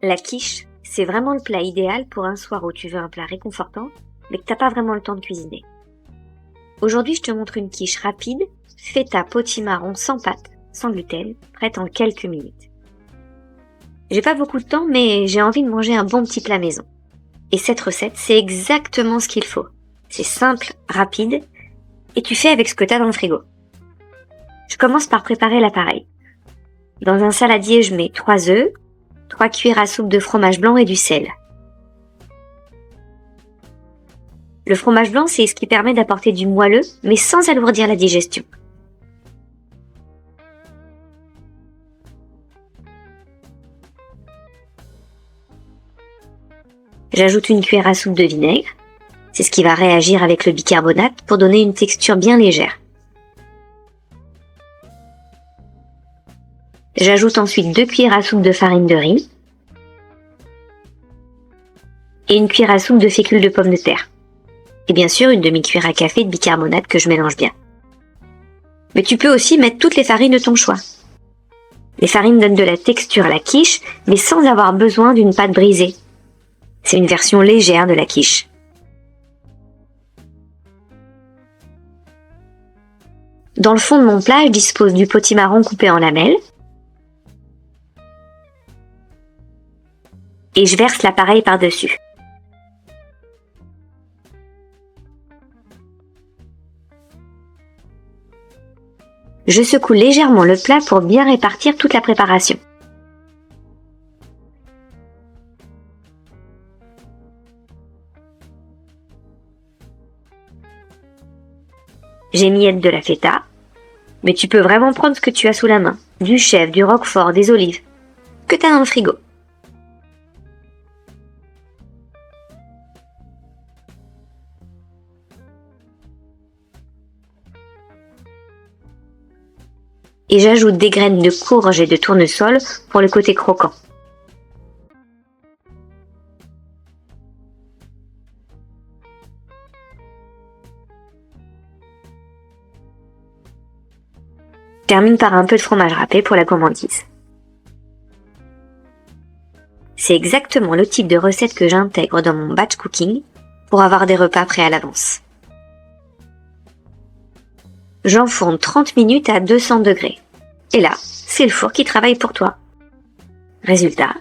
La quiche, c'est vraiment le plat idéal pour un soir où tu veux un plat réconfortant, mais que t'as pas vraiment le temps de cuisiner. Aujourd'hui, je te montre une quiche rapide, feta potimarron sans pâte, sans gluten, prête en quelques minutes. J'ai pas beaucoup de temps, mais j'ai envie de manger un bon petit plat maison. Et cette recette, c'est exactement ce qu'il faut. C'est simple, rapide, et tu fais avec ce que t'as dans le frigo. Je commence par préparer l'appareil. Dans un saladier, je mets 3 œufs, 3 cuillères à soupe de fromage blanc et du sel. Le fromage blanc, c'est ce qui permet d'apporter du moelleux, mais sans alourdir la digestion. J'ajoute une cuillère à soupe de vinaigre. C'est ce qui va réagir avec le bicarbonate pour donner une texture bien légère. J'ajoute ensuite 2 cuillères à soupe de farine de riz et une cuillère à soupe de fécule de pommes de terre. Et bien sûr, une demi-cuillère à café de bicarbonate que je mélange bien. Mais tu peux aussi mettre toutes les farines de ton choix. Les farines donnent de la texture à la quiche, mais sans avoir besoin d'une pâte brisée. C'est une version légère de la quiche. Dans le fond de mon plat, je dispose du potimarron coupé en lamelles. Et je verse l'appareil par-dessus. Je secoue légèrement le plat pour bien répartir toute la préparation. J'émiette de la feta, mais tu peux vraiment prendre ce que tu as sous la main. Du chèvre, du roquefort, des olives, que tu as dans le frigo. Et j'ajoute des graines de courge et de tournesol pour le côté croquant. Je termine par un peu de fromage râpé pour la gourmandise. C'est exactement le type de recette que j'intègre dans mon batch cooking pour avoir des repas prêts à l'avance. J'enfourne 30 minutes à 200 degrés. Et là, c'est le four qui travaille pour toi. Résultat,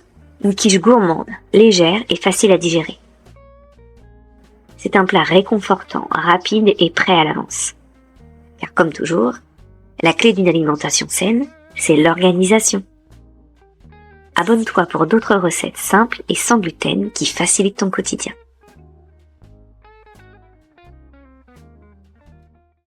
une quiche gourmande, légère et facile à digérer. C'est un plat réconfortant, rapide et prêt à l'avance. Car comme toujours, la clé d'une alimentation saine, c'est l'organisation. Abonne-toi pour d'autres recettes simples et sans gluten qui facilitent ton quotidien.